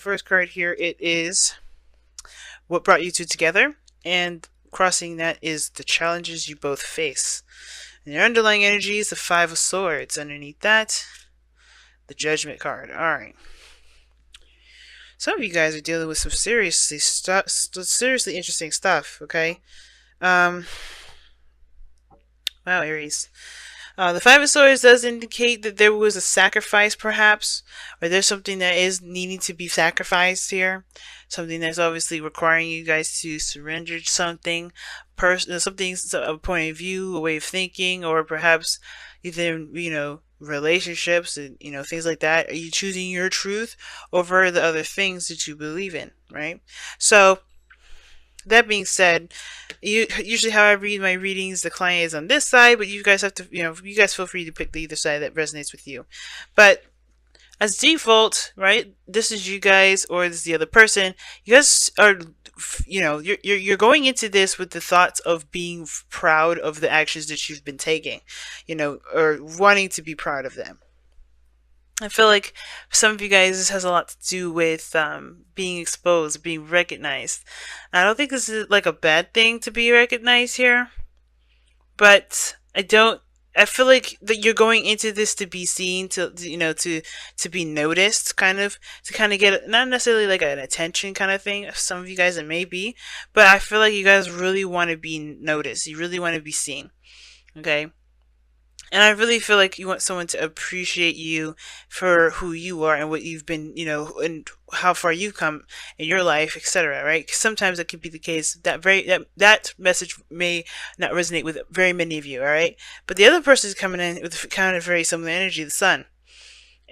the first card here, it is what brought you two together, and crossing that is the challenges you both face. And your underlying energy is the Five of Swords. Underneath that, the Judgment card. Alright. Some of you guys are dealing with some seriously interesting stuff, okay? Wow, Aries. The Five of Swords does indicate that there was a sacrifice, perhaps, or there's something that is needing to be sacrificed here. Something that's obviously requiring you guys to surrender something, something, a point of view, a way of thinking, or perhaps either, relationships and, things like that. Are you choosing your truth over the other things that you believe in, right? So, that being said, usually how I read my readings, the client is on this side, but you guys have to, you guys feel free to pick the either side that resonates with you. But as default, right, this is you guys or this is the other person. You guys are, you're going into this with the thoughts of being proud of the actions that you've been taking, or wanting to be proud of them. I feel like some of you guys, this has a lot to do with being exposed, being recognized. I don't think this is like a bad thing to be recognized here, but I feel like that you're going into this to be seen, to be noticed, to get not necessarily like an attention kind of thing. Some of you guys it may be, but I feel like you guys really want to be noticed. You really want to be seen. Okay. And I really feel like you want someone to appreciate you for who you are and what you've been, and how far you've come in your life, etc. Right? 'Cause sometimes that could be the case. That message may not resonate with very many of you. All right, but the other person is coming in with kind of very similar energy, the Sun,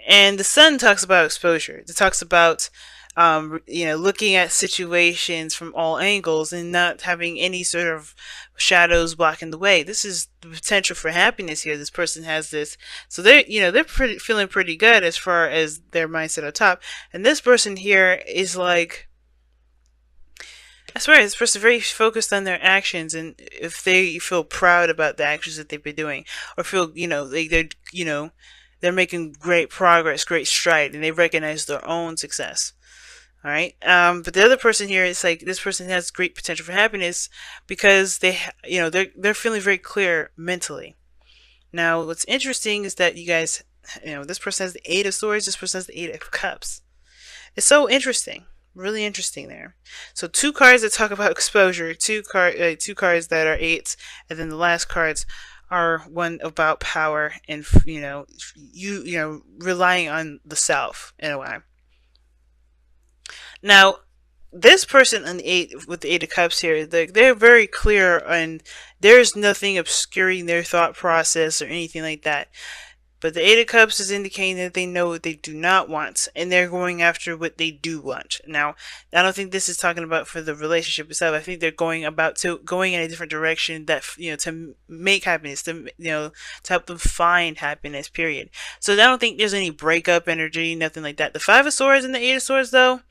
and the Sun talks about exposure. It talks about looking at situations from all angles and not having any sort of shadows blocking the way. This is the potential for happiness here. This person has this, so they're feeling pretty good as far as their mindset on top. And this person here is like, I swear, this person is very focused on their actions, and if they feel proud about the actions that they've been doing, or feel they're making great progress, great stride, and they recognize their own success. All right. But the other person here is like, this person has great potential for happiness because they're feeling very clear mentally. Now, what's interesting is that you guys, this person has the Eight of Swords, this person has the Eight of Cups. It's so interesting, really interesting there. So two cards that talk about exposure, two cards that are eights, and then the last cards are one about power and relying on the self in a way. Now, this person on with the Eight of Cups here, they're very clear, and there's nothing obscuring their thought process or anything like that. But the Eight of Cups is indicating that they know what they do not want, and they're going after what they do want. Now, I don't think this is talking about for the relationship itself. I think they're going in a different direction that to make happiness, to help them find happiness. Period. So I don't think there's any breakup energy, nothing like that. The Five of Swords and the Eight of Swords, though.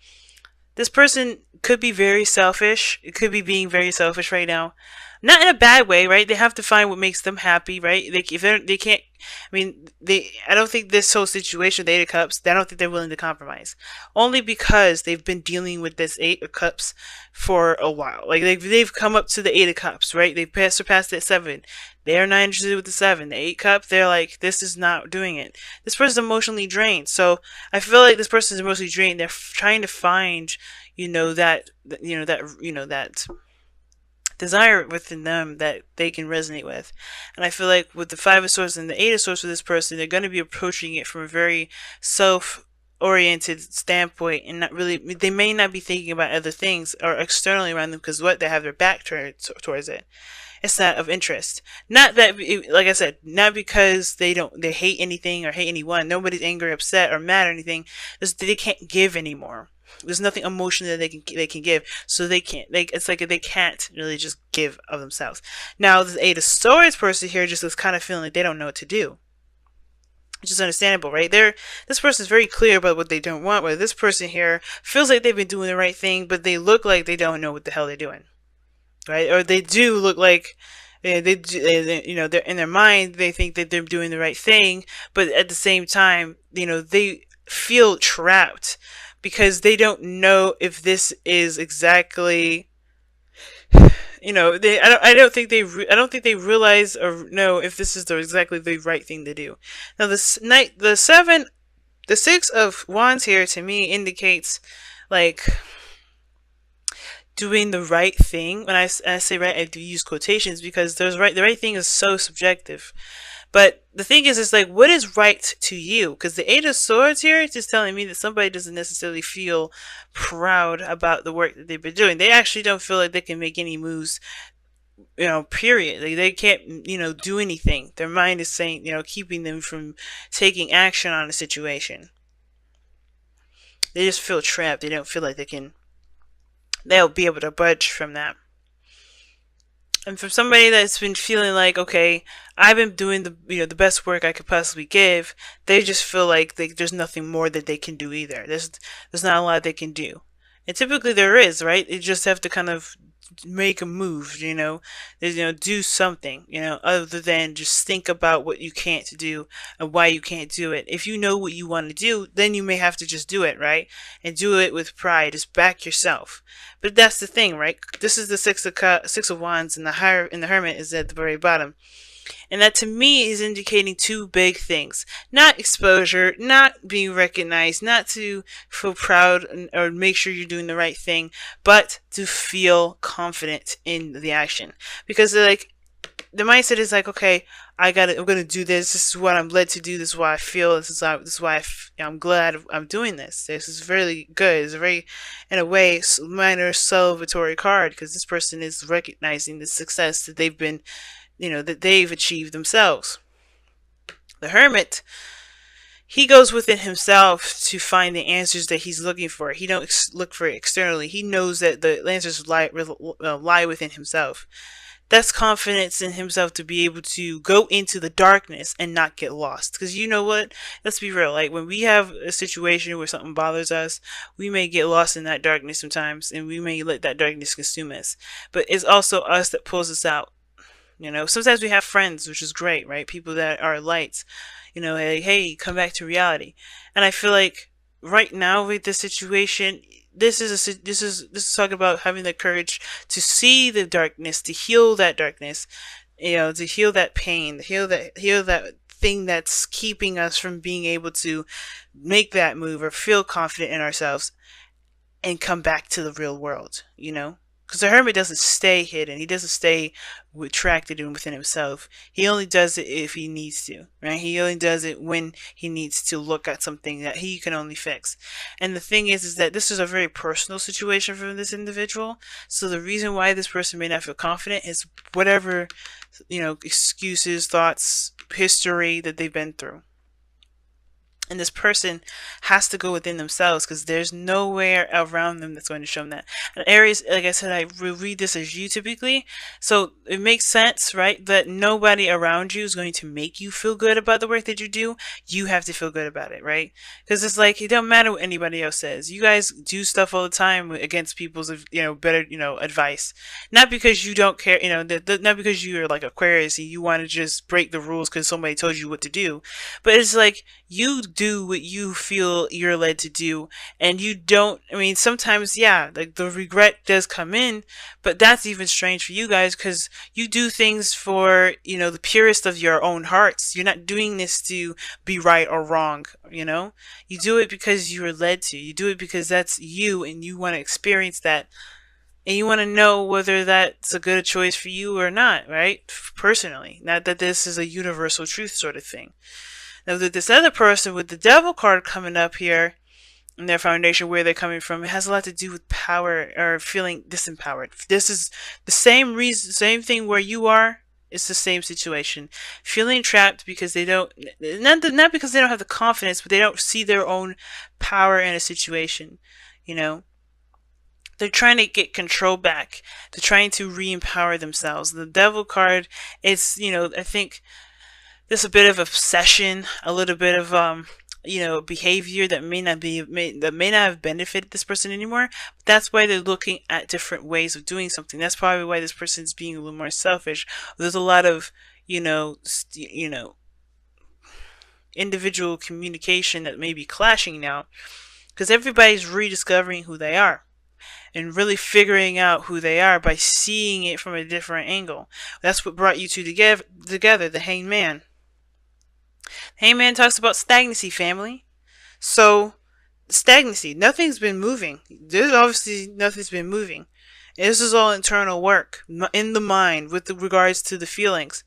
This person could be very selfish. It could be being very selfish right now. Not in a bad way, right? They have to find what makes them happy, right? They can't, I don't think this whole situation, the Eight of Cups, I don't think they're willing to compromise. Only because they've been dealing with this Eight of Cups for a while. Like, they've come up to the Eight of Cups, right? They've surpassed that 7. They're not interested with the 7. The 8 cup, they're like, this is not doing it. This person's emotionally drained. So I feel like this person's emotionally drained. They're trying to find, that desire within them that they can resonate with. And I feel like with the Five of Swords and the Eight of Swords for this person, they're going to be approaching it from a very self-oriented standpoint, and not really, they may not be thinking about other things or externally around them, because they have their back turned towards it. It's not of interest. Not that, like I said, not because they hate anything or hate anyone. Nobody's angry, upset, or mad or anything. They can't give anymore. There's nothing emotional that they can give, so they can't. It's like they can't really just give of themselves. Now, the Eight of Swords person here just is kind of feeling like they don't know what to do, which is understandable, right? This person is very clear about what they don't want, but this person here feels like they've been doing the right thing, but they look like they don't know what the hell they're doing, right? Or they do look like they're in their mind, they think that they're doing the right thing, but at the same time, they feel trapped because they don't know if this is exactly, I don't think they realize or know if this is exactly the right thing to do. Now the 6 of Wands here to me indicates like doing the right thing. When I say right, I do use quotations because the right thing is so subjective. But the thing is like, what is right to you? Because the 8 of Swords here is just telling me that somebody doesn't necessarily feel proud about the work that they've been doing. They actually don't feel like they can make any moves, period. They can't, do anything. Their mind is saying, keeping them from taking action on a situation. They just feel trapped. They don't feel like they'll be able to budge from that. And from somebody that's been feeling like, okay, I've been doing the best work I could possibly give, they just feel like there's nothing more that they can do either. There's not a lot they can do, and typically there is, right? You just have to kind of make a move, do something, other than just think about what you can't do and why you can't do it. If you know what you want to do, then you may have to just do it, right? And do it with pride. Just back yourself. But that's the thing, right? This is the Six of Wands, and the Hermit is at the very bottom. And that to me is indicating two big things. Not exposure, not being recognized, not to feel proud or make sure you're doing the right thing, but to feel confident in the action. Because like the mindset is like, okay, I'm gonna do this. This is what I'm led to do. This is why I feel. This is why I'm glad I'm doing this. This is really good. It's a very, in a way, minor celebratory card because this person is recognizing the success that that they've achieved themselves. The Hermit, he goes within himself to find the answers that he's looking for. He don't look for it externally. He knows that the answers lie within himself. That's confidence in himself to be able to go into the darkness and not get lost. Because you know what? Let's be real. Like when we have a situation where something bothers us, we may get lost in that darkness sometimes, and we may let that darkness consume us. But it's also us that pulls us out. Sometimes we have friends, which is great, right? People that are lights, like, hey, come back to reality. And I feel like right now with this situation, this is talking about having the courage to see the darkness, to heal that darkness, to heal that pain, to heal that thing that's keeping us from being able to make that move or feel confident in ourselves and come back to the real world. Because the Hermit doesn't stay hidden. He doesn't stay retracted and within himself. He only does it if he needs to, right? He only does it when he needs to look at something that he can only fix. And the thing is that this is a very personal situation for this individual. So the reason why this person may not feel confident is whatever, excuses, thoughts, history that they've been through. And this person has to go within themselves because there's nowhere around them that's going to show them that. And Aries, like I said, I read this as you typically. So it makes sense, right? That nobody around you is going to make you feel good about the work that you do. You have to feel good about it, right? Because it's like, it don't matter what anybody else says. You guys do stuff all the time against people's, better, advice. Not because you don't care, not because you're like Aquarius and you want to just break the rules because somebody told you what to do. But it's like, you do what you feel you're led to do, and you don't, sometimes, yeah, like the regret does come in, but that's even strange for you guys because you do things for, the purest of your own hearts. You're not doing this to be right or wrong, you do it because you are led to. You do it because that's you and you want to experience that, and you want to know whether that's a good choice for you or not, right? Personally, not that this is a universal truth sort of thing. Now, this other person with the Devil card coming up here in their foundation, where they're coming from, it has a lot to do with power or feeling disempowered. This is the same thing where you are. It's the same situation. Feeling trapped because they don't, not because they don't have the confidence, but they don't see their own power in a situation. They're trying to get control back. They're trying to re-empower themselves. The Devil card, it's, I think, there's a bit of obsession, a little bit of behavior that may not have benefited this person anymore. But that's why they're looking at different ways of doing something. That's probably why this person is being a little more selfish. There's a lot of individual communication that may be clashing now. because everybody's rediscovering who they are and really figuring out who they are by seeing it from a different angle. That's what brought you two together, the Hangman. Hangman talks about stagnancy, family. So, stagnancy, nothing's been moving. There's obviously nothing's been moving. This is all internal work in the mind with regards to the feelings.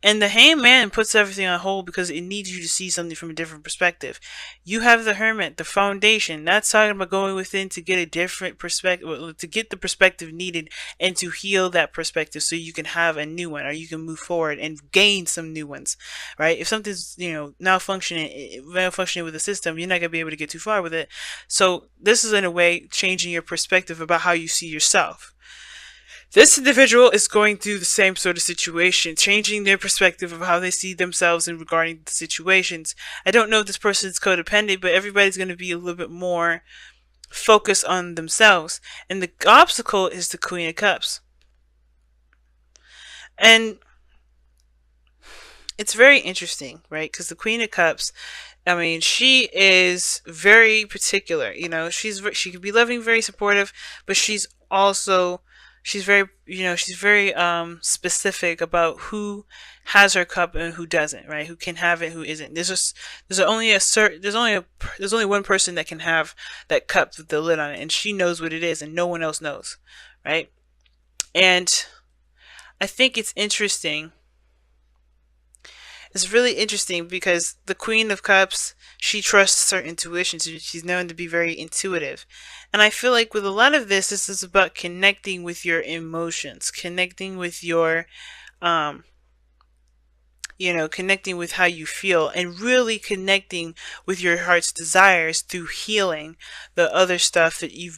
And the Hangman puts everything on hold because it needs you to see something from a different perspective. You have the Hermit, the foundation. That's talking about going within to get a different perspective, to get the perspective needed and to heal that perspective so you can have a new one or you can move forward and gain some new ones, right? If something's, malfunctioning with the system, you're not going to be able to get too far with it. So this is in a way changing your perspective about how you see yourself. This individual is going through the same sort of situation, changing their perspective of how they see themselves in regarding the situations. I don't know if this person's codependent, but everybody's going to be a little bit more focused on themselves. And the obstacle is the Queen of Cups. And it's very interesting, right? Because the Queen of Cups, I mean, she is very particular. She can be loving, very supportive, but she's very specific about who has her cup and who doesn't, right? Who can have it, who isn't. There's only one person that can have that cup with the lid on it, and she knows what it is, and no one else knows, right? And I think it's interesting. It's really interesting because the Queen of Cups, she trusts her intuition. She's known to be very intuitive. And I feel like with a lot of this is about connecting with your emotions, connecting with your, connecting with how you feel and really connecting with your heart's desires through healing the other stuff that you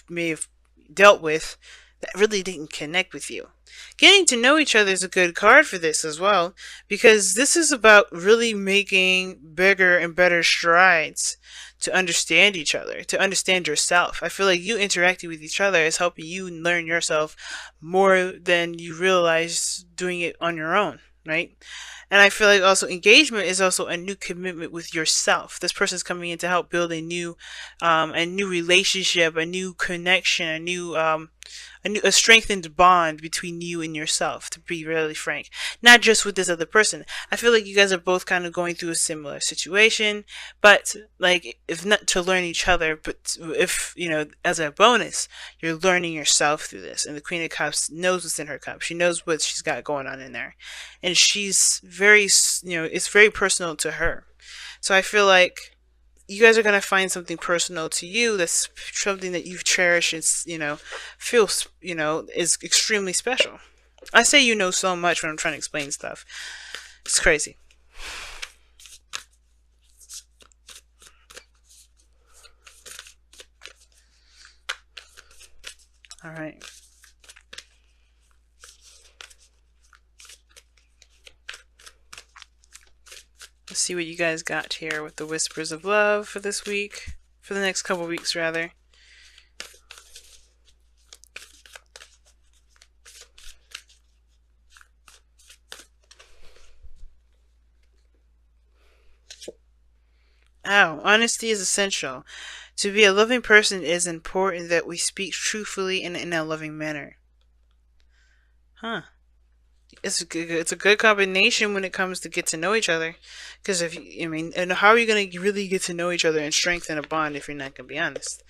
may have dealt with that really didn't connect with you. Getting to know each other is a good card for this as well, because this is about really making bigger and better strides to understand each other, to understand yourself. I feel like you interacting with each other is helping you learn yourself more than you realize doing it on your own, right? And I feel like also engagement is also a new commitment with yourself. This person's coming in to help build a new relationship, a new connection, a strengthened bond between you and yourself, to be really frank. Not just with this other person. I feel like you guys are both kind of going through a similar situation, but like, if not to learn each other, but if, as a bonus, you're learning yourself through this. And the Queen of Cups knows what's in her cup. She knows what she's got going on in there. And she's very, it's very personal to her. So I feel like you guys are going to find something personal to you that's something that you've cherished and, feels, is extremely special. I say so much when I'm trying to explain stuff. It's crazy. All right. Let's see what you guys got here with the Whispers of Love for this week. For the next couple weeks, rather. Honesty is essential. To be a loving person, it is important that we speak truthfully and in a loving manner. Huh. It's a good combination when it comes to get to know each other. Because and how are you going to really get to know each other and strengthen a bond if you're not going to be honest?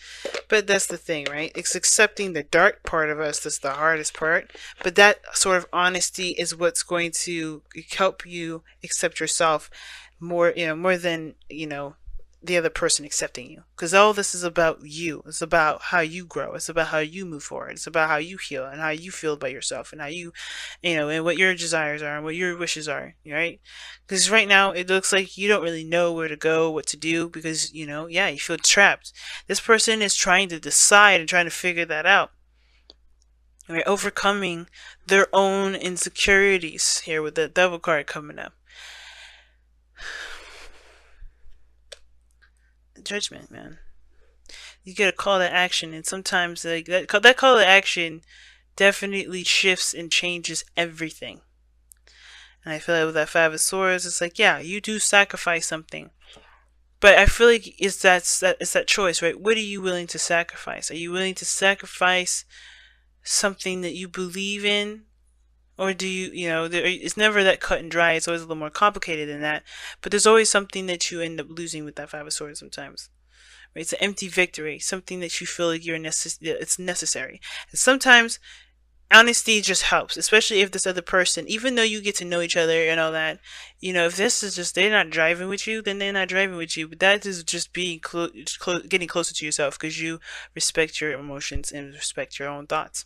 But that's the thing, right? It's accepting the dark part of us that's the hardest part. But that sort of honesty is what's going to help you accept yourself more, more than, the other person accepting you. Because all this is about you. It's about how you grow. It's about how you move forward. It's about how you heal and how you feel about yourself and how you, and what your desires are and what your wishes are, right? Because right now it looks like you don't really know where to go, what to do, because, you feel trapped. This person is trying to decide and trying to figure that out. Right? Overcoming their own insecurities here with the Devil card coming up. Judgment, man. You get a call to action, and sometimes that call to action definitely shifts and changes everything. And I feel like with that Five of Swords, it's like, yeah, you do sacrifice something. But I feel like it's that choice, right? What are you willing to sacrifice? Are you willing to sacrifice something that you believe in, or do you, it's never that cut and dry. It's always a little more complicated than that. But there's always something that you end up losing with that Five of Swords sometimes. Right? It's an empty victory, something that you feel like it's necessary. And sometimes honesty just helps, especially if this other person, even though you get to know each other and all that, if this is just they're not driving with you, then they're not driving with you. But that is just getting closer to yourself because you respect your emotions and respect your own thoughts.